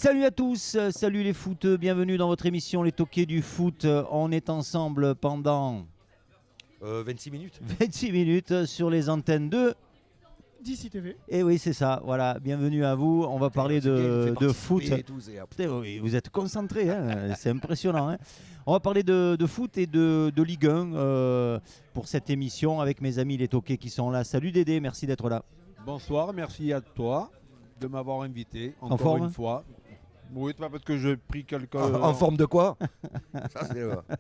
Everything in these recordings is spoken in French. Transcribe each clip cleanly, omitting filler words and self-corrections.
Salut à tous, salut les footeux, bienvenue dans votre émission Les Toqués du foot. On est ensemble pendant 26 minutes. 26 minutes sur les antennes de d'ici TV. Et oui, c'est ça, voilà, bienvenue à vous. On va parler de foot. Putain, oui, vous êtes concentrés, hein, c'est impressionnant. Hein. On va parler de foot et de Ligue 1 pour cette émission avec mes amis les Toqués qui sont là. Salut Dédé, merci d'être là. Bonsoir, merci à toi de m'avoir invité encore forme une fois. Oui, pas parce que j'ai pris quelques... En forme de quoi? Ça,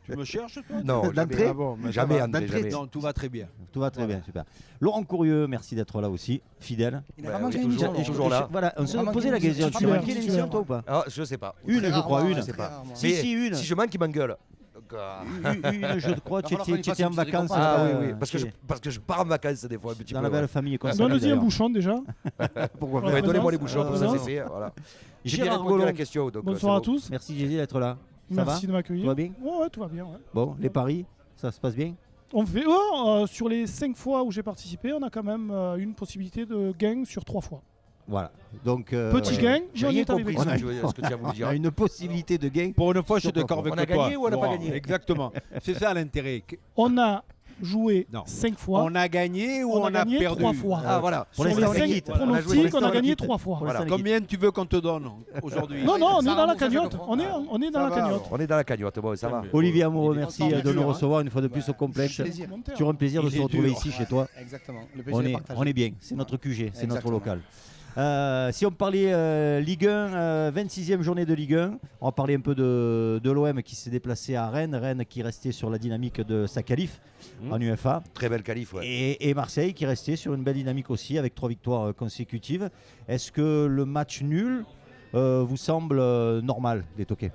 Tu me cherches toi? Non, d'entrée. Ah bon, mais Jamais, ça va. André, jamais. Non, tout va très bien. Tout va très bien, super. Laurent Courrieux, merci d'être là aussi, fidèle. Il a vraiment toujours là. Voilà, on se posait la question. Tu Super, manqué l'émission super. toi ou pas? Ah, je sais pas. Une, je crois, une. Je sais pas. Si, une. Si je manque, il m'engueule. Une, je crois, tu étais en vacances. Ah oui, parce que je pars en vacances des fois un petit Dans peu. la belle famille. Donne-y un bouchon déjà. Pourquoi Ouais, donnez-moi les présence. bouchons, comme ça Présence. c'est fait. Voilà. J'ai Gérard bien répondu à la Collomb. question. Donc, Bonsoir à c'est bon. tous. Merci Jésus d'être là. Ça Merci de m'accueillir. Tout va bien? Ouais, tout va bien. Ouais. Bon, les paris, ça se passe bien? On fait, sur les 5 fois où j'ai participé, on a quand même une possibilité de gain sur 3 fois. Voilà. Donc, Petit ouais. gain, J'ai mais on y rien est arrivé. compris ce que tu as voulu on dire. a une possibilité de gain. Pour une fois, je suis Sur d'accord avec on a toi. gagné ou on n'a pas Laurent. gagné? Exactement. C'est ça l'intérêt. On a joué Non. 5 fois. On a gagné ou on a gagné perdu? 3 fois. Ah voilà. Pour Sur les l'instant, on est 5 quitte. Voilà, on a joué pronostics, pour on a gagné l'instant, 3 fois. Pour Voilà. l'instant, Combien tu veux qu'on te donne aujourd'hui? Non, on est dans la ça cagnotte. remonte, On est dans Ça la va, cagnotte. On est dans la cagnotte, bon, ça va. Olivier Amoureux, Il est merci entendu, de nous hein. recevoir une fois de plus au complexe. Plaisir. Toujours un plaisir de Il se est retrouver dur. ici chez toi. Exactement. Le plaisir est partagé. On est bien, c'est notre QG, c'est notre Exactement. local. Si on parlait Ligue 1, 26e journée de Ligue 1, on va parler un peu de l'OM qui s'est déplacé à Rennes, Rennes qui restait sur la dynamique de sa qualif en UFA, Très belle qualif, ouais. et Marseille qui restait sur une belle dynamique aussi avec 3 victoires consécutives. Est-ce que le match nul vous semble normal, les toqués?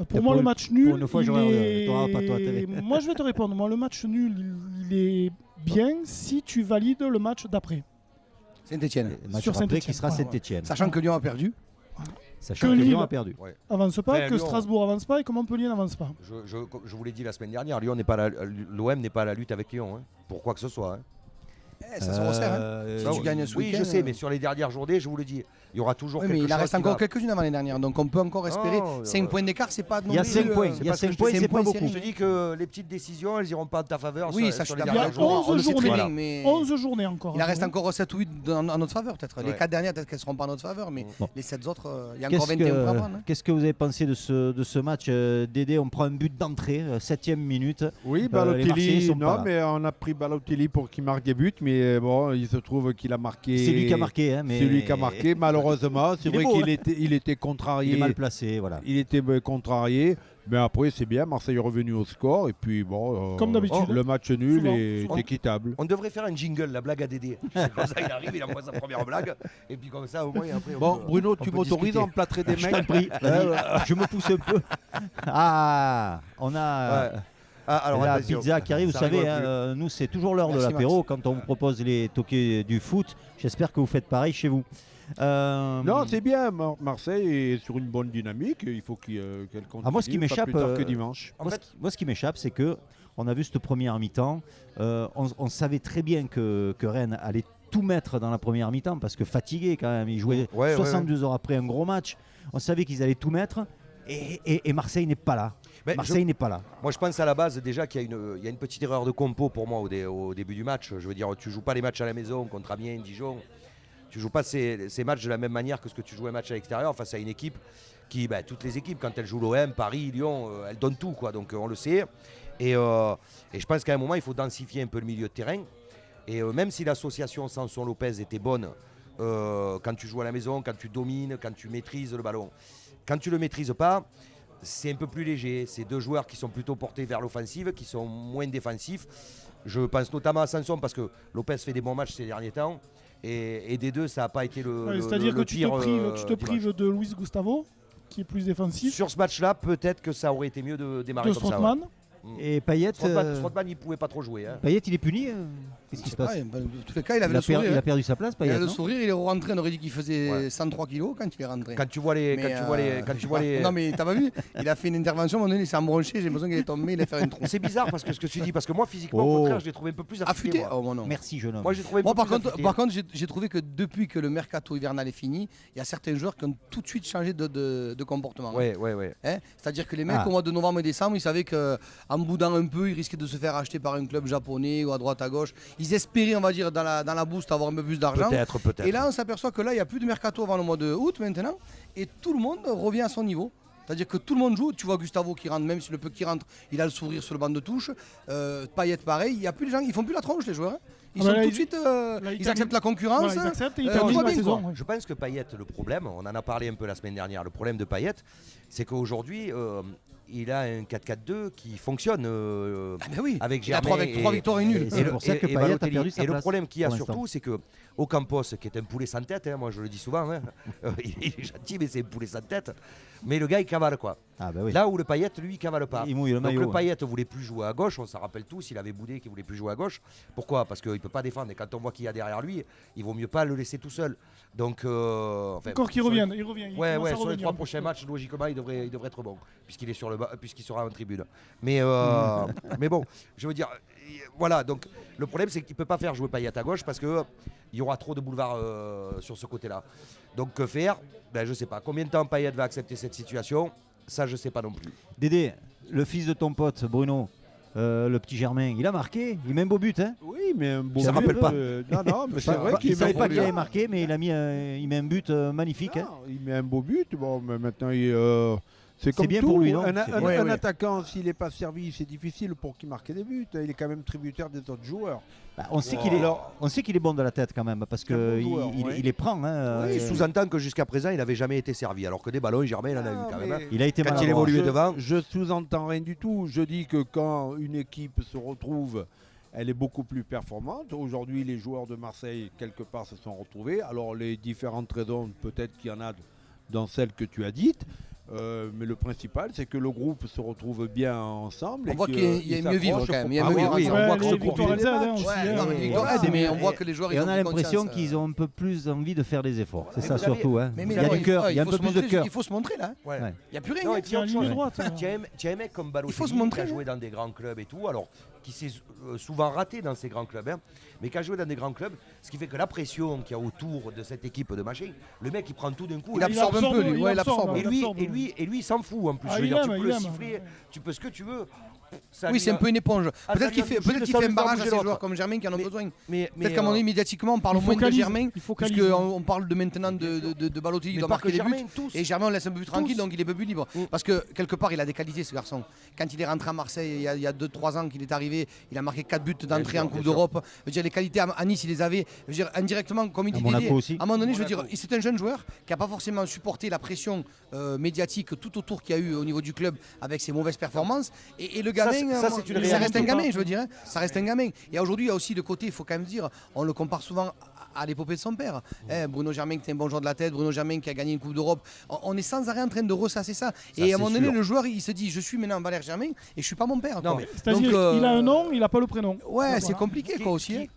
Pour moi, le match nul, pour une fois, il j'aurais- est- t'auras pas toi, t'avais- moi je vais te répondre. Moi, le match nul, il est bien si tu valides le match d'après. Saint-Etienne. Le match Sur après Saint-Étienne, qui sera voilà. Saint-Etienne. Sachant que Lyon a perdu. Sachant que que Lyon Lille- a perdu. Avance pas, Enfin, que Lyon- Strasbourg avance pas et que Montpellier n'avance pas. Je vous l'ai dit la semaine dernière, l'OM n'est pas à la lutte avec Lyon, hein, pour quoi que ce soit. Hein. Ça se resserre. Hein. Ça, tu gagnes ce oui, week-end, je sais, mais sur les dernières journées, je vous le dis, il y aura toujours Oui, quelque mais chose il en reste qui encore va- quelques-unes avant les dernières. Donc on peut encore espérer. Non, 5 points d'écart, c'est pas non Il y a plus, 5 points, c'est il y a pas ce que 5 je points, dis, c'est pas beaucoup. Je te dis que les petites décisions, elles iront pas en ta faveur Oui, sur, ça, je sur suis les d'accord. dernières Il y a journées. 11 On le sait très journées. bien, mais 11 journées encore. il en à reste jouer. encore 7 ou 8 en notre faveur peut-être. Les Ouais. 4 dernières, peut-être qu'elles seront pas en notre faveur, mais Bon. les 7 autres, il y a encore 21 points à prendre. Hein. Qu'est-ce que vous avez pensé de ce match Dédé, on prend un but d'entrée, 7e minute. Oui, les Marseillais Balotelli, sont pas là. non, mais on a pris Balotelli pour qu'il marque des buts, mais bon, il se trouve qu'il a marqué. C'est lui qui a marqué. Hein, mais C'est lui qui a marqué, malheureusement. C'est Il est vrai beau, qu'il hein. il était il est contrarié. mal placé. Voilà. Il était contrarié, mais après c'est bien. Marseille est revenu au score et puis bon. Comme d'habitude. Le match nul Souvent, est souvent. équitable. On devrait faire un jingle, la blague à Dédé. C'est comme ça, il arrive, il envoie sa première blague, et puis comme ça, au moins, après. on Bon, peut- Bruno, on tu peut m'autorises discuter. à emplâtrer des Je t'en mecs prie, vas-y, je me pousse un peu. Ah, on a Ouais. Ah, alors, la attention. pizza qui arrive. Vous Ça savez, rigole hein, plus. nous c'est toujours l'heure de Merci, l'apéro Max. quand on vous propose les toqués du foot. J'espère que vous faites pareil chez vous. Non, c'est bien. Marseille est sur une bonne dynamique. Il faut qu'elle continue. Ah, moi, ce qui pas m'échappe, plus tard que dimanche. En Moi, fait- moi, ce qui m'échappe, c'est que on a vu cette première mi-temps. On savait très bien que Rennes allait tout mettre dans la première mi-temps parce que fatigué quand même. Ils jouaient Ouais, 72 heures après un gros match. On savait qu'ils allaient tout mettre. Et Marseille n'est pas là. Mais Marseille n'est pas là. Moi, je pense à la base déjà qu'il y a une petite erreur de compo pour moi au début du match. Je veux dire, tu joues pas les matchs à la maison contre Amiens, Dijon. Tu joues pas ces matchs de la même manière que ce que tu joues un match à l'extérieur face à une équipe qui, toutes les équipes, quand elles jouent l'OM, Paris, Lyon, elles donnent tout, quoi. Donc on le sait. Et je pense qu'à un moment, il faut densifier un peu le milieu de terrain. Et même si l'association Sanson-Lopez était bonne, quand tu joues à la maison, quand tu domines, quand tu maîtrises le ballon, quand tu le maîtrises pas, c'est un peu plus léger. C'est deux joueurs qui sont plutôt portés vers l'offensive, qui sont moins défensifs. Je pense notamment à Sanson parce que Lopez fait des bons matchs ces derniers temps. Et des deux, ça n'a pas été le C'est-à-dire le que tu pire, te dimanche. prives de Luis Gustavo, qui est plus défensif, Sur ce match-là, peut-être que ça aurait été mieux de démarrer de comme ça. Strootman. Et Payet, Strootman, il pouvait pas trop jouer. Hein. Payet, il est puni. Qu'est-ce qui se passe? Dans tous les cas, il avait le sourire. Il a perdu sa place, Payet. Il a le sourire, il est rentré. On aurait dit qu'il faisait 103 kilos quand il est rentré. Quand tu vois les. Non, mais t'as pas vu? Il a fait une intervention, à un moment donné, il s'est embronché. J'ai l'impression qu'il est tombé, il a fait une tronche. C'est bizarre parce que ce que tu dis, parce que moi, physiquement, au contraire, je l'ai trouvé un peu plus affûté. Oh, moi, non. Merci, jeune homme. Moi, j'ai trouvé par contre, j'ai trouvé que depuis que le mercato hivernal est fini, il y a certains joueurs qui ont tout de suite changé de comportement. Ouais. Hein, c'est-à-dire que les mecs, au mois de novembre et décembre, ils savaient qu'en boudant un peu, ils risquaient de se faire acheter par un club japonais ou à droite à gauche. Ils espéraient, on va dire, dans la boost avoir un peu plus d'argent. Peut-être. Et là, on s'aperçoit que là, il n'y a plus de mercato avant le mois de août maintenant, et tout le monde revient à son niveau. C'est-à-dire que tout le monde joue. Tu vois Gustavo qui rentre, même si le peu qui rentre, il a le sourire sur le banc de touche. Payet, pareil. Il y a plus de gens, ils font plus la tronche, les joueurs. Hein. Ils sont tout de suite, ils acceptent la concurrence. Voilà, ils acceptent et ils terminent la saison. Je pense que Payet, le problème, on en a parlé un peu la semaine dernière, le problème de Payet, c'est qu'aujourd'hui, il a un 4-4-2 qui fonctionne avec Germain. Il a 3 victoires et nulle. C'est pour ça que Payet a perdu sa place. Et le problème qu'il y a surtout, c'est que Ocampos, qui est un poulet sans tête, hein, moi je le dis souvent, hein, il est gentil, mais c'est un poulet sans tête. Mais le gars, il cavale quoi. Ah bah oui. Là où le Payet, lui, il cavale pas. Il mouille le Donc maillot, le Payet voulait plus jouer à gauche, on s'en rappelle tous, il avait boudé qu'il voulait plus jouer à gauche. Pourquoi? Parce qu'il ne peut pas défendre. Et quand on voit qu'il y a derrière lui, il vaut mieux pas le laisser tout seul. Donc, encore qu'il revienne, il revient. Sur les 3 prochains matchs, logiquement, il devrait être bon, puisqu'il est sur le bas, puisqu'il sera en tribune. Mais bon, je veux dire, voilà. Donc le problème, c'est qu'il ne peut pas faire jouer Payet à gauche parce que il y aura trop de boulevards sur ce côté-là. Donc que faire? Je sais pas. Combien de temps Payet va accepter cette situation? Ça, je sais pas non plus. Dédé, le fils de ton pote Bruno, le petit Germain, il a marqué, il met un beau but, hein? Oui, mais un beau but. Ça me rappelle pas. Non, mais c'est vrai Il ne savait pas qu'il bien. avait marqué, mais il met un but magnifique. Hein. Il met un beau but. Bon, mais maintenant, c'est bien tout. pour lui, non? Un attaquant, s'il n'est pas servi, c'est difficile pour qu'il marque des buts. Il est quand même tributaire des autres joueurs. On sait qu'il est bon de la tête quand même, parce qu'il les prend. Hein, Il sous-entend que jusqu'à présent, il n'avait jamais été servi, alors que des ballons, Germain, il en a eu quand même. Hein. Il a été quand il évoluait devant. Je sous-entends rien du tout. Je dis que quand une équipe se retrouve, elle est beaucoup plus performante. Aujourd'hui, les joueurs de Marseille, quelque part, se sont retrouvés. Alors, les différentes raisons, peut-être qu'il y en a dans celles que tu as dites. Mais le principal, c'est que le groupe se retrouve bien ensemble. On voit qu'il y a mieux vivre quand même. Il y a mieux vivre. On voit que les victoires aident, mais on voit que les joueurs. Et on a l'impression qu'ils ont un peu plus envie de faire des efforts. C'est ça surtout. Il y a du cœur, il y a un peu plus de cœur. Il faut se montrer là. Il n'y a plus rien. Il y a une ligne droite. Tu as un mec comme Balotelli qui a joué dans des grands clubs et tout, alors qui s'est souvent raté dans ces grands clubs, mais qui a joué dans des grands clubs, ce qui fait que la pression qu'il y a autour de cette équipe de machin, le mec il prend tout d'un coup. Il absorbe un peu, lui. Il absorbe. Et lui, il s'en fout en plus. Je veux dire, tu peux le siffler, tu peux ce que tu veux. Oui, c'est un peu une éponge. Peut-être qu'il fait un barrage à ces joueurs comme Germain qui en ont besoin. Peut-être qu'à un moment donné, médiatiquement, on parle moins de Germain, puisqu'on parle maintenant de Balotelli qui doit marquer des buts. Et Germain, on laisse un peu plus tranquille, donc il est un peu plus libre. Parce que quelque part, il a des qualités, ce garçon. Quand il est rentré à Marseille, il y a 2-3 ans qu'il est arrivé, il a marqué 4 buts d'entrée en Coupe d'Europe. Je veux dire, les qualités à Nice, il les avait. Je veux dire, indirectement, comme il dit Didier, à un moment donné, je veux dire, c'est un jeune joueur qui n'a pas forcément supporté la pression médiatique tout autour qu'il y a eu au niveau du club avec ses mauvaises performances. Et le gamin, ça reste un gamin, je veux dire. Ça reste un gamin. Et aujourd'hui, il y a aussi le côté, il faut quand même dire, on le compare souvent à l'épopée de son père. Bruno Germain qui est un bon joueur de la tête, Bruno Germain qui a gagné une Coupe d'Europe. On est sans arrêt en train de ressasser ça. Et à un moment donné, le joueur, il se dit, je suis maintenant Valère Germain et je suis pas mon père. C'est-à-dire qu'il a un nom, il n'a pas le prénom. Ouais, c'est compliqué quoi aussi.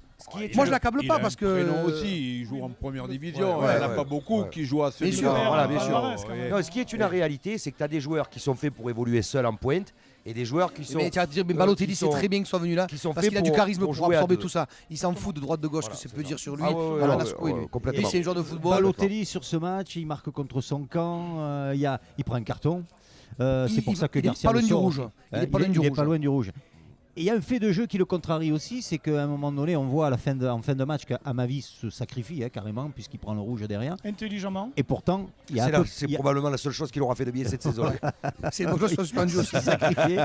Moi je l'accable pas parce que. Prénom aussi, il joue en première division. Il n'y en a pas beaucoup qui jouent à ce niveau. Bien sûr. Ce qui est une réalité, c'est que tu as des joueurs qui sont faits pour évoluer seuls en pointe. Et des joueurs qui sont. Mais tu vas te dire, Balotelli, c'est très bien qu'il soit venu là. Parce qu'il a du charisme pour absorber tout ça. Il s'en fout de droite de gauche, que ça peut dire sur lui. Et c'est un joueur de football. Balotelli sur ce match, il marque contre son camp. Il prend un carton. C'est pour ça que Garcia. Il est pas loin du rouge. Et il y a un fait de jeu qui le contrarie aussi, c'est qu'à un moment donné, on voit en fin de match qu'à ma vie se sacrifie carrément, puisqu'il prend le rouge derrière. Intelligemment. Et pourtant, c'est probablement la seule chose qu'il aura fait de bien cette saison. C'est une chose suspendue aussi. Sacrifié.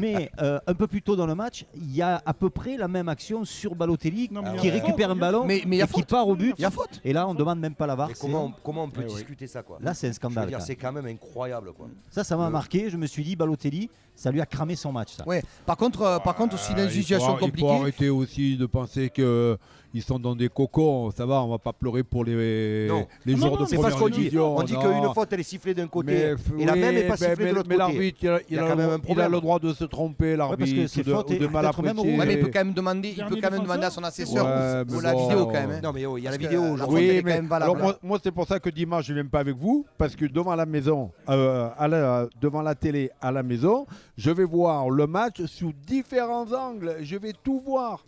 Mais un peu plus tôt dans le match, il y a à peu près la même action sur Balotelli qui récupère un ballon et qui part au but. Il y a faute. Et là, on ne demande même pas la VAR. Comment on peut discuter ça quoi? Là, c'est un scandale. C'est quand même incroyable. Quoi. Ça m'a marqué. Je me suis dit, Balotelli, ça lui a cramé son match. Ça. Ouais. Par contre, aussi dans une situation compliquée. Il faut arrêter aussi de penser qu'il ils sont dans des cocons, ça va, on va pas pleurer pour les joueurs de c'est pas ce qu'on dit. division. On dit qu'une faute elle est sifflée d'un côté et la même est pas sifflée de l'autre côté. Mais l'arbitre, il a le droit de se tromper, l'arbitre, ou de mal apprécier. Mais il peut quand même demander à son assesseur pour la vidéo quand même. Non mais il y a la vidéo aujourd'hui. Oui, mais alors moi c'est pour ça que dimanche je viens pas avec vous, parce que devant la maison, devant la télé à la maison, je vais voir le match sous différents angles, je vais tout voir.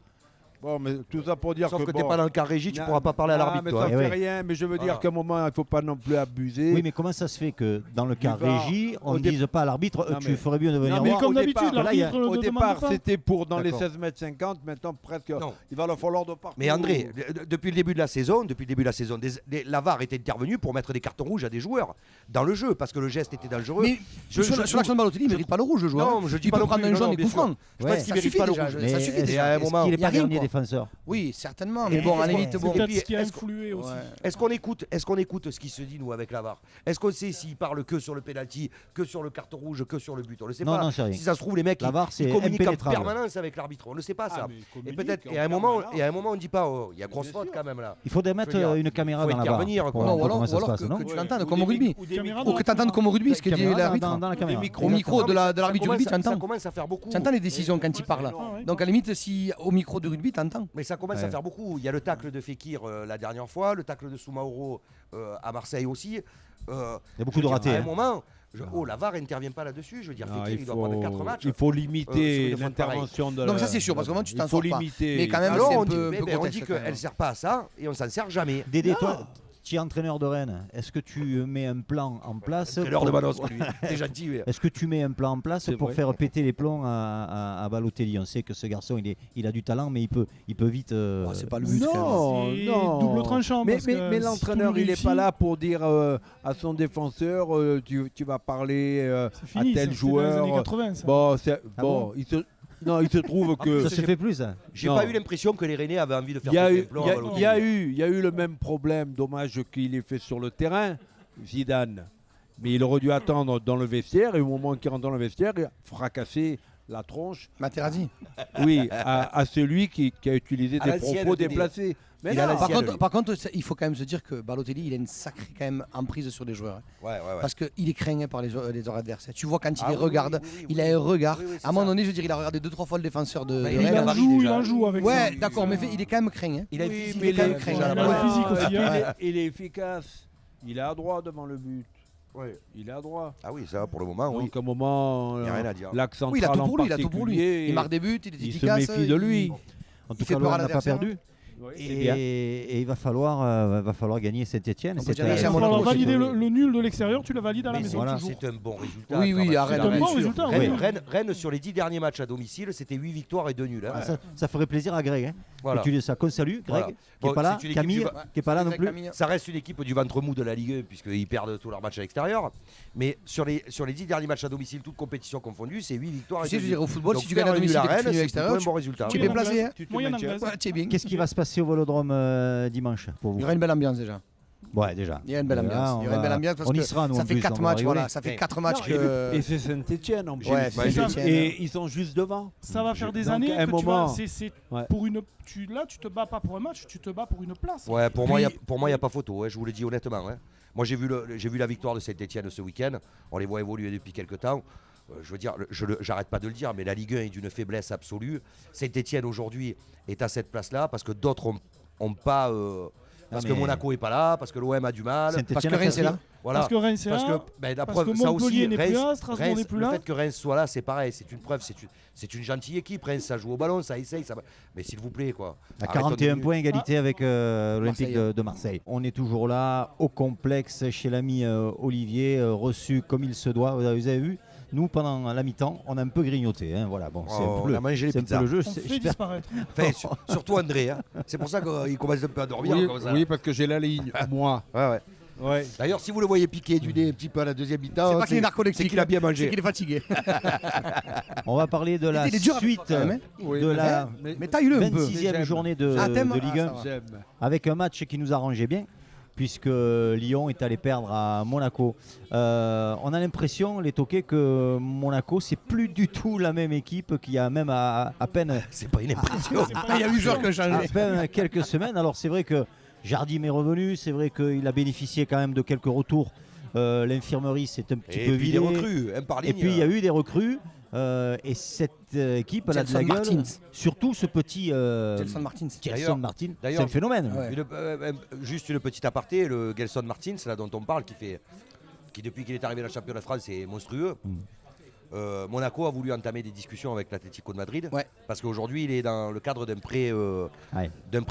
Bon, mais tout ça pour dire Sauf que tu n'es pas dans le cas régie, tu ne pourras pas parler à l'arbitre. Mais ça ne fait rien, mais je veux dire qu'à un moment, il ne faut pas non plus abuser. Oui, mais comment ça se fait que dans le cas régie, on ne dise pas à l'arbitre, tu ferais mieux de venir voir. Mais comme d'habitude, l'arbitre au départ, c'était pour dans les 16,50 m, maintenant presque, il va leur falloir de partout. Mais André, depuis le début de la saison, la VAR est intervenue pour mettre des cartons rouges à des joueurs dans le jeu, parce que le geste était dangereux. Mais sur l'action de Balotelli, il ne mérite pas le rouge, le joueur. Non, je dis pas non plus. Il peut prendre un jaune et coup franc. Ça suffit pas le rouge. Ça suffit déjà. Est-ce qu'il n'est pas dernier défenseur? Oui, certainement, mais bon, à la limite, bon. C'est ce qui a influé aussi. Est-ce qu'on écoute ce qui se dit, nous, avec la VAR? Est-ce qu'on sait s'il parle que sur le penalty, que sur le carton rouge, que sur le but? On ne le sait pas. Non, c'est rien. Si ça se trouve, les mecs, ils communiquent en permanence avec l'arbitre. On ne le sait pas, ça. Et peut-être, et à un moment, on ne dit pas, il y a grosse faute quand même là. Il faudrait mettre une caméra dans la VAR. Non, ou alors que tu l'entendes comme au rugby. Ou que tu entendes comme au rugby ce que dit l'arbitre. Au micro de l'arbitre du rugby, tu entends. Ça commence à faire beaucoup. Tu entends les décisions quand il parle. Donc à la limite, si au micro de rugby, tu entends. Mais ça commence à faire beaucoup. Il y a le tacle de Fekir la dernière fois, le tacle de Soumaoro à Marseille aussi. Il y a beaucoup de ratés. À un moment, la VAR n'intervient pas là-dessus. Je veux dire, Fekir, il doit prendre 4 matchs. Il faut limiter l'intervention de la... Non, mais ça c'est sûr, parce que moment tu t'en sors pas. Mais quand même, alors, c'est on dit qu'elle ne sert pas à ça et on s'en sert jamais. Dédé, toi, tu es entraîneur de Rennes. Est-ce que tu mets un plan en place? Entraîneur de Manos, lui. T'es gentil. Est-ce que tu mets un plan en place pour faire péter les plombs à Balotelli? On sait que ce garçon, il a du talent, mais il peut vite. C'est pas le but. Non, double tranchant. Mais l'entraîneur, il n'est pas là pour dire à son défenseur, tu vas parler à tel joueur. Non, il se trouve que... Ça se fait plus, ça. J'ai pas eu l'impression que les Rennais avaient envie de faire péter les plombs. Il y a eu le même problème, dommage qu'il ait fait sur le terrain, Zidane. Mais il aurait dû attendre dans le vestiaire, et au moment qu'il rentre dans le vestiaire, il a fracassé la tronche. Materazzi. Oui, à celui qui a utilisé des propos déplacés. Mais par contre, il faut quand même se dire que Balotelli, il a une sacrée quand même emprise sur les joueurs. Parce qu'il est craint par les joueurs adversaires. Tu vois quand il les regarde, il a un regard. À un moment donné, je veux dire, il a regardé 2-3 fois le défenseur de Rennes. Il en joue avec ça. Ouais, d'accord, mais il est quand même craint. Il a le physique aussi. Il est efficace. Il est à droite devant le but. Ouais. Il est à droite. Ah oui, ça pour le moment, oui. Donc à un moment, il n'y a rien à dire. L'accent il a tout pour lui. Il marque des buts, il est efficace. Il se méfie de lui. En tout cas, on n'a pas perdu. Et il va falloir gagner Saint-Etienne. Il va falloir valider le nul de l'extérieur, tu le valides à la maison. Voilà. C'est un bon résultat. Oui, à Rennes. C'est un bon résultat. Rennes, sur les 10 derniers matchs à domicile, c'était 8 victoires et 2 nuls. Ça ferait plaisir à Greg. Voilà. Qu'on salue, Greg, qui n'est pas là. Camille, qui n'est pas là non plus. Ça reste une équipe du ventre mou de la Ligue 1, puisqu'ils perdent tous leurs matchs à l'extérieur. Mais sur les 10 derniers matchs à domicile, toutes compétitions confondues, c'est 8 victoires et 2 nuls. Je veux dire, au football, si tu gagnes à domicile et que tu es à l'extérieur, c'est un bon résultat. Tu es bien placé. Tu es bien. Qu'est-ce qui va se passer au Vélodrome dimanche pour vous? Il y aura une belle ambiance déjà. Ouais, déjà. Il y a une belle ambiance. Parce on y sera, nous, ça fait 4 matchs, voilà. Ça fait 4 matchs que. Et c'est Saint-Etienne en plus. Et ils sont juste devant. Ça va faire des années que tu vas. C'est pour une. Là, tu te bats pas pour un match, tu te bats pour une place. Ouais, pour moi, il n'y a pas photo. Je vous le dis honnêtement. Moi, j'ai vu la victoire de Saint-Etienne ce week-end. On les voit évoluer depuis quelques temps. Je veux dire, j'arrête pas de le dire, mais la Ligue 1 est d'une faiblesse absolue. Saint-Etienne aujourd'hui est à cette place-là parce que d'autres ont pas. Parce que Monaco n'est pas là, parce que l'OM a du mal, parce que Reims est là. Voilà. Parce que Reims est là. Parce que Montpellier n'est plus là, Strasbourg n'est plus là. Le fait que Reims soit là, c'est pareil, c'est une preuve, c'est une gentille équipe. Reims, ça joue au ballon, ça essaye, mais s'il vous plaît, quoi. À 41 points, égalité avec l'Olympique de Marseille. On est toujours là, au complexe, chez l'ami Olivier, reçu comme il se doit. Vous avez vu? Nous, pendant la mi-temps, on a un peu grignoté. Voilà, bon, c'est un peu le jeu. On fait disparaître. Surtout André. C'est pour ça qu'il commence un peu à dormir. Oui, parce que j'ai la ligne, moi. Ouais. D'ailleurs, si vous le voyez piquer du nez un petit peu à la deuxième mi-temps, c'est pas qu'il est narcoleptique, c'est qu'il a bien mangé. C'est qu'il est fatigué. On va parler de la suite de la 26e journée de Ligue 1 avec un match qui nous arrangeait bien. puisque Lyon est allé perdre à Monaco. On a l'impression, les toqués, que Monaco, c'est plus du tout la même équipe qu'il y a même à peine. C'est pas une impression. Il y a 8 jours que À changé. peine quelques semaines. Alors c'est vrai que Jardim est revenu, c'est vrai qu'il a bénéficié quand même de quelques retours. L'infirmerie s'est un petit peu Et puis des vidée. recrues, par ligne. Et puis il y a eu des recrues. Et cette équipe, elle a de la Gelson gueule. Martins. Surtout ce petit Gelson Martins. Gelson Martins. C'est d'ailleurs, un phénomène. Ouais. Juste une petite aparté, le Gelson Martins, là dont on parle, qui depuis qu'il est arrivé à la championnat de France, est monstrueux. Monaco a voulu entamer des discussions avec l'Atlético de Madrid, parce qu'aujourd'hui il est dans le cadre d'un prêt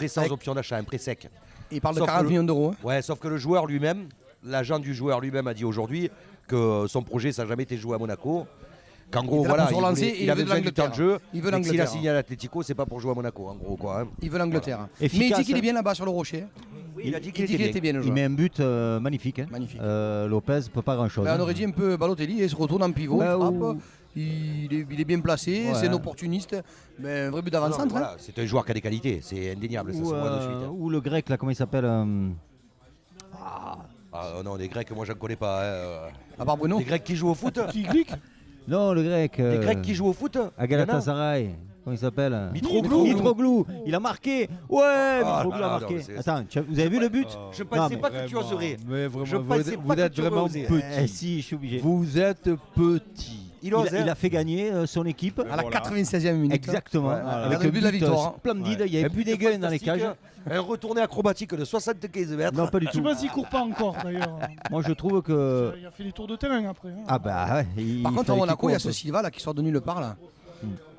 sans option d'achat, un prêt sec. Il parle de 40 millions d'euros. Hein. Ouais, sauf que le joueur lui-même, l'agent du joueur lui-même a dit aujourd'hui que son projet ça n'a jamais été joué à Monaco. Qu'en gros, voilà, il avait besoin du temps de jeu. Il veut et s'il a l'Angleterre. signé à l'Atlético, c'est pas pour jouer à Monaco, en gros quoi. Hein. Il veut l'Angleterre. Voilà. Mais il dit qu'il est bien là-bas sur le rocher. Oui, il a dit qu'il était bien le Il joueur. met un but magnifique. Hein. Magnifique. Lopez peut pas grand-chose. On aurait dit un peu Balotelli, il se retourne en pivot, Bah, il frappe. ou- Il est bien placé, Ouais. c'est un opportuniste. Mais un vrai but d'avant-centre. Voilà, c'est un joueur qui a des qualités, c'est indéniable, ça se voit de suite. Ou le grec, là, comment il s'appelle Ah non, des Grecs, moi je ne connais pas. À part Bruno. Des Grecs qui jouent au foot Qui glique. Non, le grec. Des Grecs qui jouent au foot À Galatasaray. Comment il s'appelle Mitroglou. Mitroglou. Il a marqué. Ouais, Ah, Mitroglou a non, marqué. c'est- Attends, vous avez vu le but Je Non, pensais mais- pas que tu oserais. Mais vraiment, Je pensais vous pas que êtes tu aurais vraiment osé. petit. Si, je suis obligé. Vous êtes petit. Il ose, Il a fait gagner son équipe. À la Voilà. 96e minute. Exactement. Ouais, Avec le un but de la victoire, hein. splendide. Ouais. Il n'y avait plus des gains dans les cages. Un retourné acrobatique de 75 mètres. Non, pas du Je sais tout. pas s'il court pas encore d'ailleurs. Moi, je trouve que. Il a fait des tours de terrain après. Hein. Ah bah ouais. Par contre, à fallait Monaco, il y a qu'il ce court Silva là, qui sort de nulle part. Là.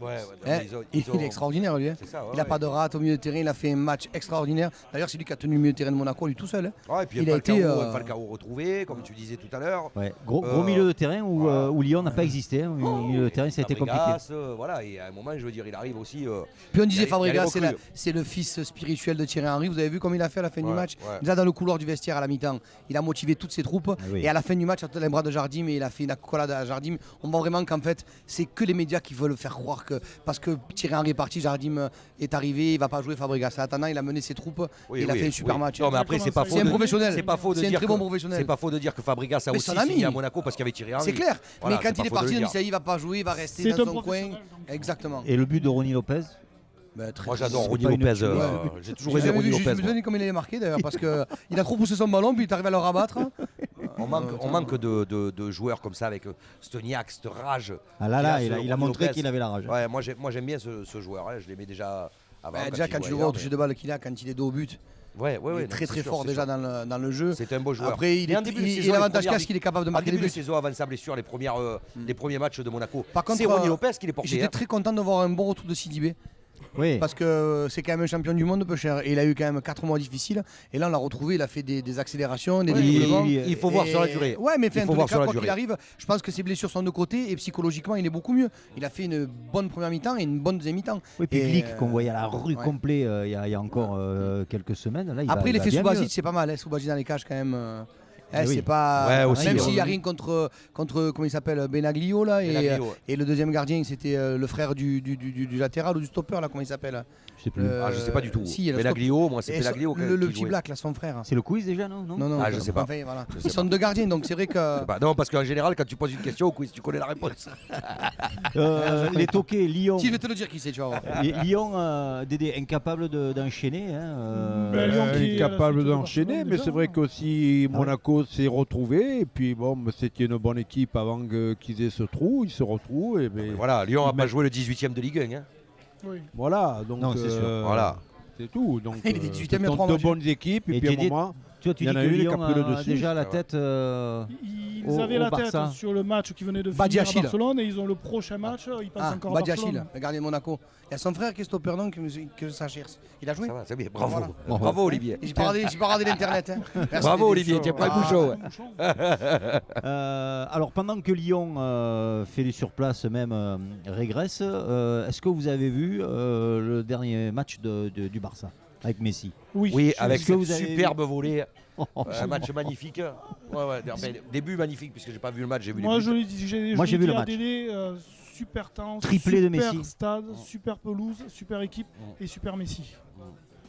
Ouais, Hein, il est extraordinaire lui. Hein. C'est ça, ouais, Il n'a ouais. pas de rate au milieu de terrain, il a fait un match extraordinaire. D'ailleurs, c'est lui qui a tenu le milieu de terrain de Monaco, lui tout seul. Hein. Ouais, et puis Il a été, Falcao retrouvé, comme tu disais tout à l'heure. Ouais. Gros milieu de terrain où Lyon n'a pas existé. Hein. Le milieu de terrain, ça a été compliqué. Fabregas, voilà, et à un moment, je veux dire, il arrive aussi. Puis on disait il y a Fabregas, les recrues. c'est le fils spirituel de Thierry Henry. Vous avez vu comme il a fait à la fin du Ouais, match. ouais. Déjà dans le couloir du vestiaire à la mi-temps, il a motivé toutes ses troupes. Ah oui. Et à la fin du match, dans les bras de Jardim, et il a fait une accolade à Jardim. On voit vraiment qu'en fait, c'est que les médias qui veulent faire croire que parce que Thierry Henry est parti, Jardim est arrivé, il va pas jouer Fabregas. En attendant, il a mené ses troupes Oui, et il a oui, fait un super oui. match. Non, mais après, c'est pas faux. C'est un de- professionnel. C'est pas faux de C'est un dire très que- bon professionnel. C'est pas faux de dire que Fabregas a Mais aussi son ami. signé à Monaco parce qu'il y avait Thierry Henry. C'est clair. Voilà, Mais quand c'est il est pas faux de parti, le on dire. dit ça y est, il va pas jouer, il va rester C'est dans un son coin. professionnel, donc. Exactement. Et le but de Ronny Lopez Moi, j'adore C'est Ronny pas une Lopez. tuerie. J'ai toujours J'ai aimé jamais Ronny vu, je me Lopez. moi. souviens comme il est marqué d'ailleurs parce qu'il a trop poussé son ballon puis il est arrivé à le rabattre. On manque de joueurs comme ça avec Stoniak, cette rage. Ah là, Qu'il il a Ronny montré Lopez. qu'il avait la rage. Ouais, moi j'aime bien ce joueur. Je l'aimais déjà avant. Déjà quand tu le vois au toucher de balle qu'il a, quand il est dos au but, Ouais, il est très très fort déjà dans le jeu. C'est un beau joueur. Après, il Mais en est début de il saison, a l'avantage les premières- casse qu'il est capable de En marquer des début de buts. saison, avant sa blessure, les premiers matchs de Monaco, Par contre, c'est Ronny Lopez qui les portait. J'étais hein. très content de voir un bon retour de Sidibé Oui. parce que c'est quand même un champion du monde peu cher et il a eu quand même 4 mois difficiles et là on l'a retrouvé, il a fait des accélérations, des Ouais, dédoublements. il faut voir Et- sur la durée. Ouais, mais Il en faut tous voir les sur cas, la quoi qu'il durée. arrive, je pense que ses blessures sont de côté et psychologiquement il est beaucoup mieux. Il a fait une bonne première mi-temps et une bonne deuxième mi-temps. Oui, puis Et, Glick qu'on voyait à la rue ouais. complet il y a encore quelques semaines. Là, Après, il va l'effet bien Subasic, mieux. c'est pas mal. Hein. Subasic dans les cages, quand même. Eh oui. C'est pas. Ouais, aussi, même ouais. s'il n'y a rien contre comment il s'appelle, Benaglio, là. Benaglio, ouais. Et le deuxième gardien, c'était le frère du latéral ou du stopper, là, comment il s'appelle. Je sais plus. Je sais pas du tout. Si, il y a le Benaglio, moi c'est Et Benaglio le qui petit jouait. black, là, son frère. C'est le quiz déjà, non Non, Ah, je sais pas. Enfin, voilà. Je sais Ils sont deux gardiens, donc c'est vrai que. Bah, non, parce qu'en général, quand tu poses une question au quiz, tu connais la réponse. Les toqués, Lyon. Si, je vais te le dire qui c'est, tu vas voir. Lyon, Dédé, incapable d'enchaîner. Hein, Ben, Lyon qui est à la Incapable suite de d'enchaîner, Barcelone, mais déjà, c'est vrai hein. qu'aussi Ah Monaco s'est retrouvé. Et puis bon, c'était une bonne équipe avant qu'ils aient ce trou. Ils se retrouvent. Et ben, Voilà, Lyon n'a pas Mais- joué le 18e de Ligue 1. Hein. Oui. voilà, donc Non, c'est sûr. Voilà. c'est tout. Donc, Il était 18e, il y a ce sont 3 deux matchs. bonnes équipes. Et, Et puis à un Didier- moment, Toi, tu Il y dis en que a une qui Lyon a pris le a dessus. déjà la Ouais. tête. Ils Au- avaient au la Barça. tête sur le match qui venait de finir Badiachil. à Barcelone et ils ont le prochain match, ils passent Ah, encore à Badiachil, Barcelone. le gardien de Monaco. Il y a son frère qui est stopper, donc que ça cherche. Il a joué. Ça va, c'est bien. Bravo. Voilà. Bravo, Olivier. J'ai pas regardé l'internet. Hein. Merci, Bravo, Dédé. Olivier. Tiens pas Ah. un bouchon. Alors pendant que Lyon fait du surplace, même régresse, est-ce que vous avez vu le dernier match du Barça avec Messi? Oui, avec Est-ce que ce vous avez superbe volée. Oh, Un match magnifique. Ouais, début magnifique, puisque j'ai pas vu le match, j'ai vu Moi, les je buts. l'ai dit, Moi, j'ai vu le match. Super temps, Triplé de super Messi. stade, super pelouse, super équipe et super Messi.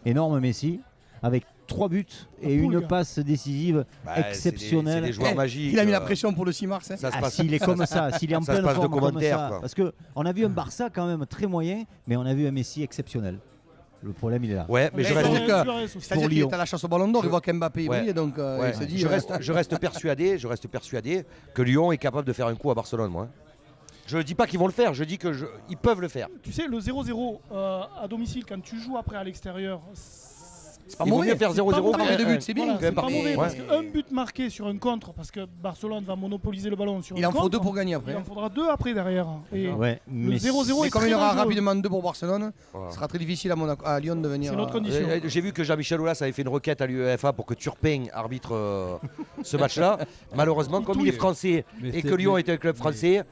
énorme Messi, avec 3 buts et une passe décisive exceptionnelle. C'est des joueurs magiques. Il a mis la pression pour le 6 mars. S'il est comme ça, s'il est en pleine forme comme ça. Parce qu'on a vu un Barça quand même très moyen, mais on a vu un Messi exceptionnel. Le problème, il est là. Ouais, mais c'est-à-dire qu'il est à la chasse au ballon d'or, il voit qu'Mbappé brille, donc il se dit. Je reste persuadé que Lyon est capable de faire un coup à Barcelone, moi. Je ne dis pas qu'ils vont le faire, je dis qu'ils peuvent le faire. Tu sais, le 0-0 à domicile, quand tu joues après à l'extérieur, c'est pas mauvais. Faire 0-0, mais 2 buts, c'est bien. C'est pas mauvais, parce qu'un but marqué sur un contre, parce que Barcelone va monopoliser le ballon sur un contre. Il en faut 2 pour gagner après. Il en faudra 2 après derrière. Et mais 0-0 et comme il y aura rapidement 2 pour Barcelone, ce sera très difficile à Lyon de venir. C'est notre condition. J'ai vu que Jean-Michel Aulas avait fait une requête à l'UEFA pour que Turpin arbitre ce match-là. Malheureusement, comme il est français et que Lyon est un club français,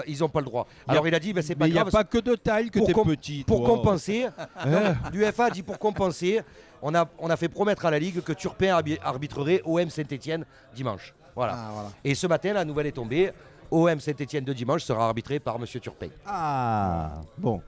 ils n'ont pas le droit. Alors il a dit, c'est pas grave. Il n'y a pas que de taille que t'es petit. Pour compenser, l'UEFA a dit pour compenser, on a fait promettre à la Ligue que Turpin arbitrerait OM Saint-Etienne dimanche. Voilà. Et ce matin, la nouvelle est tombée. OM Saint-Etienne de dimanche sera arbitré par M. Turpin. Ah, bon.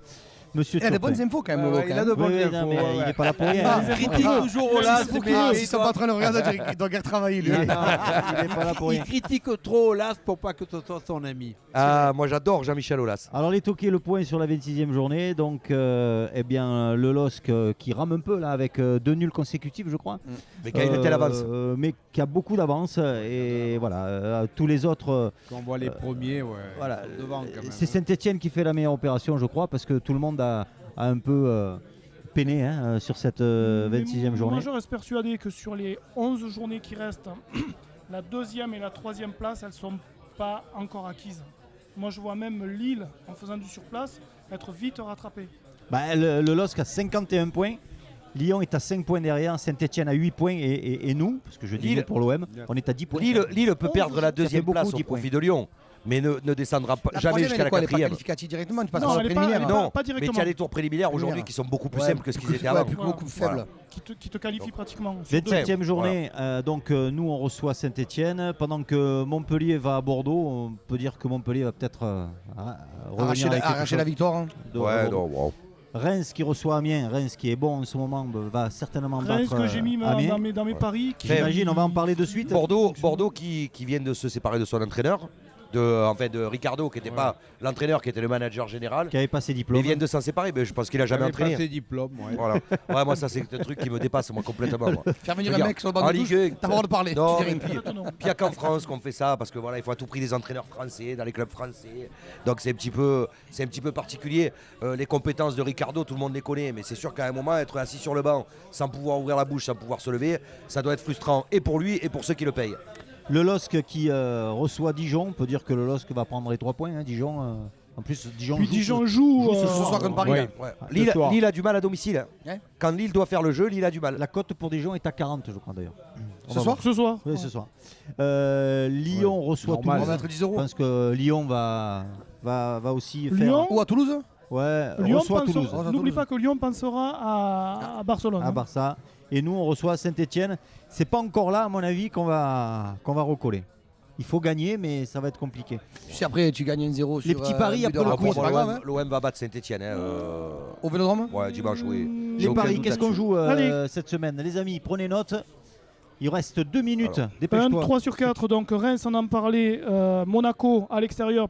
Monsieur il a de bonnes infos quand même. Il a de bonnes infos. Il n'est pas là pour rien. Il critique toujours Aulas. Ils sont pas en train de regarder, il doit travailler lui. Il n'est pas là pour rien. Il critique trop Aulas pour pas que ce soit son ami. Ah, moi j'adore Jean-Michel Aulas. Alors les Toqués, le point sur la 26e journée. Donc, eh bien, le LOSC qui rame un peu là avec 2 nuls consécutifs, je crois. Mais qui a une telle avance. Mais qui a beaucoup d'avance. Et voilà, tous les autres. Quand on voit les premiers, voilà, devant quand même. C'est Saint-Etienne qui fait la meilleure opération, je crois, parce que tout le monde a un peu peiné sur cette 26e journée. Moi, je reste persuadé que sur les 11 journées qui restent, la 2e et la 3e place, elles ne sont pas encore acquises. Moi, je vois même Lille, en faisant du surplace, être vite rattrapé. Le LOSC a 51 points. Lyon est à 5 points derrière, Saint-Etienne à 8 points et nous, parce que je dis pour l'OM, on est à 10 points. Lille peut perdre la 2e place au profit de Lyon. Mais ne descendra jamais jusqu'à la 4e. Elle n'est pas qualificative directement, tu passes non, en préliminaire. Non, pas directement. Mais tu as des tours préliminaires aujourd'hui qui sont beaucoup plus simples que ce qu'ils étaient avant. Beaucoup plus faibles. Qui te qualifient pratiquement. 27e journée, donc nous on reçoit Saint-Etienne. Pendant que Montpellier va à Bordeaux, on peut dire que Montpellier va peut-être arracher la victoire. Reims qui reçoit Amiens, Reims qui est bon en ce moment, va certainement battre Reims que j'ai mis dans mes paris. J'imagine, on va en parler de suite. Bordeaux qui vient de se séparer de son entraîneur. De Ricardo qui n'était pas l'entraîneur, qui était le manager général, qui avait pas ses diplômes. Ils viennent de s'en séparer, mais je pense qu'il a jamais entraîné. Pas ses diplômes, voilà. Moi ça c'est un truc qui me dépasse moi complètement. Moi. Faire venir un mec sur le banc de touche, t'as pas le droit de parler. Non, puis il n'y a qu'en France qu'on fait ça parce que voilà, il faut à tout prix des entraîneurs français dans les clubs français. Donc c'est un petit peu particulier. Les compétences de Ricardo, tout le monde les connaît, mais c'est sûr qu'à un moment être assis sur le banc sans pouvoir ouvrir la bouche, sans pouvoir se lever, ça doit être frustrant et pour lui et pour ceux qui le payent. Le LOSC qui reçoit Dijon, on peut dire que le LOSC va prendre les 3 points. Dijon, en plus, Dijon joue ce soir contre Paris. Lille a du mal à domicile. Quand Lille doit faire le jeu, Lille a du mal. La cote pour Dijon est à 40, je crois d'ailleurs. Ce soir Oui, ce soir. Lyon reçoit Toulouse. On va mettre 10 euros. Je pense que Lyon va aussi faire. Lyon ou à Toulouse. Ouais, reçoit Toulouse. N'oublie pas que Lyon pensera à Barcelone. À Barça. Et nous, on reçoit Saint-Etienne. C'est pas encore là, à mon avis, qu'on va recoller. Il faut gagner, mais ça va être compliqué. Tu sais, après, tu gagnes 1-0 sur les petits paris après le coup. L'OM va battre Saint-Etienne. Au Vélodrome. Ouais, dimanche, oui. Les paris, qu'est-ce qu'on joue cette semaine? Les amis, prenez note. Il reste 2 minutes. Dépêche-toi. 3 sur 4. Donc Reims, on en parlait. Monaco à l'extérieur,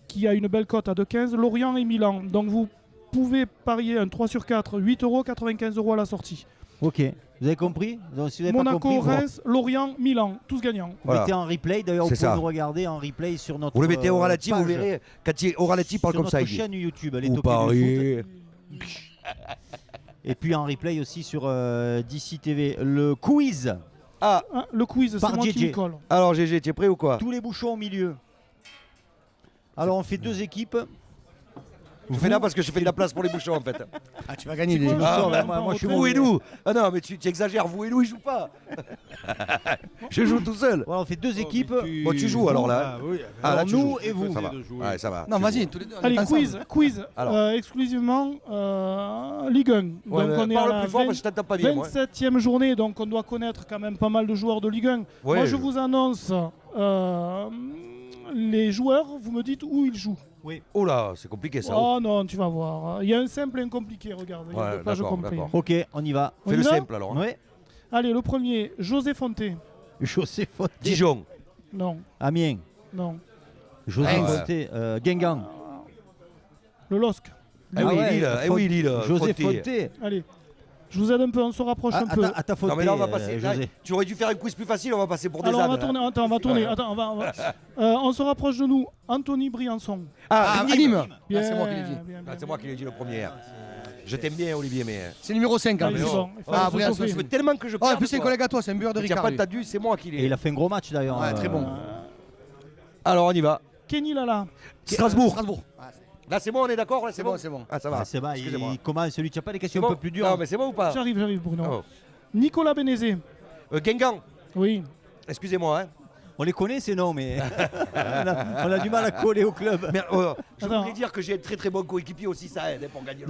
qui a une belle cote à 2,15. Lorient et Milan. Donc vous pouvez parier un 3 sur 4, 8 €, 95 € à la sortie. Ok, vous avez compris? Donc, si vous Monaco, pas compris, Reims, Lorient, Milan, tous gagnants. Vous mettez en replay, d'ailleurs vous pouvez nous regarder en replay sur notre Vous le mettez au ralenti, vous verrez, quand au ralenti parle comme ça. Sur notre chaîne YouTube, les Toqués du foot. Et puis en replay aussi sur DC TV, le quiz. Le quiz, c'est moi qui m'y colle. Alors GG, tu es prêt ou quoi? Tous les bouchons au milieu. Alors on fait 2 équipes. Vous faites là parce que je fais de la place pour les bouchons en fait. Ah, tu vas gagner des moi je suis vous et nous. Ah non, mais tu exagères, vous et nous, ils jouent pas. Je joue tout seul. Voilà, on fait 2 équipes. Bon, tu joues alors là. Alors nous et vous. Ça va. Ouais, ça va. Non, vas-y, tous les deux. Allez, quiz. Exclusivement Ligue 1. Donc on est à la 27e journée, donc on doit connaître quand même pas mal de joueurs de Ligue 1. Moi je vous annonce les joueurs, vous me dites où ils jouent. Oui. Oh là, c'est compliqué ça. Oh non, tu vas voir. Il y a un simple et un compliqué, regarde. Il y a 2 pages complètes. Ok, on y va. Fais le simple alors. Ouais. Allez, le premier, José Fonté. José Fonté. Dijon. Non. Amiens. Non. José Fonté. Guingamp. Le LOSC. Eh oui, Lille. José Fonté. Allez. Je vous aide un peu, on se rapproche un peu. À ta faute. Non mais là on va passer. Là, tu aurais dû faire un quiz plus facile, on va passer pour des Alors ânes. on va tourner, on va tourner. Attends, on se rapproche de nous. Anthony Briançon. Nîmes. Bien, c'est moi qui l'ai dit. C'est moi qui l'ai dit le premier. Je t'aime bien Olivier, mais... C'est numéro 5 en plus. Briançon, je veux tellement que je parle. En plus c'est un collègue à toi, c'est un bueur de Ricard. Tu n'as pas dû, c'est moi qui l'ai. Et il a fait un gros match d'ailleurs. Ouais, très bon. Alors on y va. Kenny Lala. Strasbourg. Là c'est bon, on est d'accord. C'est bon, c'est bon. Ah ça va. C'est bon, il commence, celui tu n'as pas des questions bon. un peu plus dures. Non mais c'est bon ou pas? J'arrive Bruno. Nicolas Bénézé. Guingamp. Oui. Excusez-moi. On les connaît ces noms, mais on a du mal à coller au club. Mais, je voulais dire que j'ai un très très bon coéquipier aussi, ça aide pour gagner.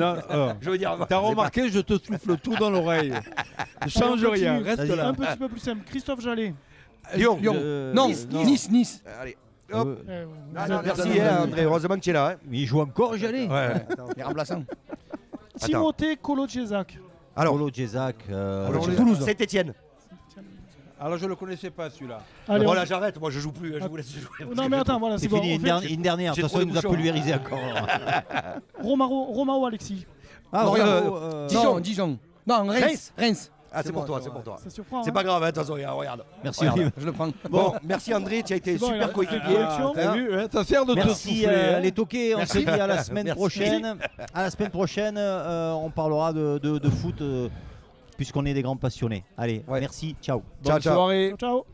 Je veux dire, t'as remarqué, je te souffle tout dans l'oreille. Ne change rien, reste là. Un petit peu plus simple. Christophe Jallet. Lyon. Non, Nice. Allez. Hop. Merci André, heureusement que tu es là. Il joue encore, Jallet. Ouais. Les remplaçants. Timothée Kolo-Djezak. Alors, Kolo-Djezak. Toulouse. Saint-Etienne. Alors je le connaissais pas celui-là. Voilà, j'arrête, moi je joue plus, je vous laisse jouer. Non mais attends, voilà, c'est bon. fini, une dernière, de toute façon il nous a pulvérisé encore. Romao Alexis. Dijon. Non, Reims. Ah, c'est pour toi. Ça surprend. C'est pas grave, attention, regarde. Merci Olivier. Je le prends. Bon, merci André, tu as été super coéquipier. Ça sert de te Merci souffler. les toqués, on se dit à la semaine prochaine. À la semaine prochaine, on parlera de foot puisqu'on est des grands passionnés. Allez, merci, ciao. Bonne soirée. Ciao.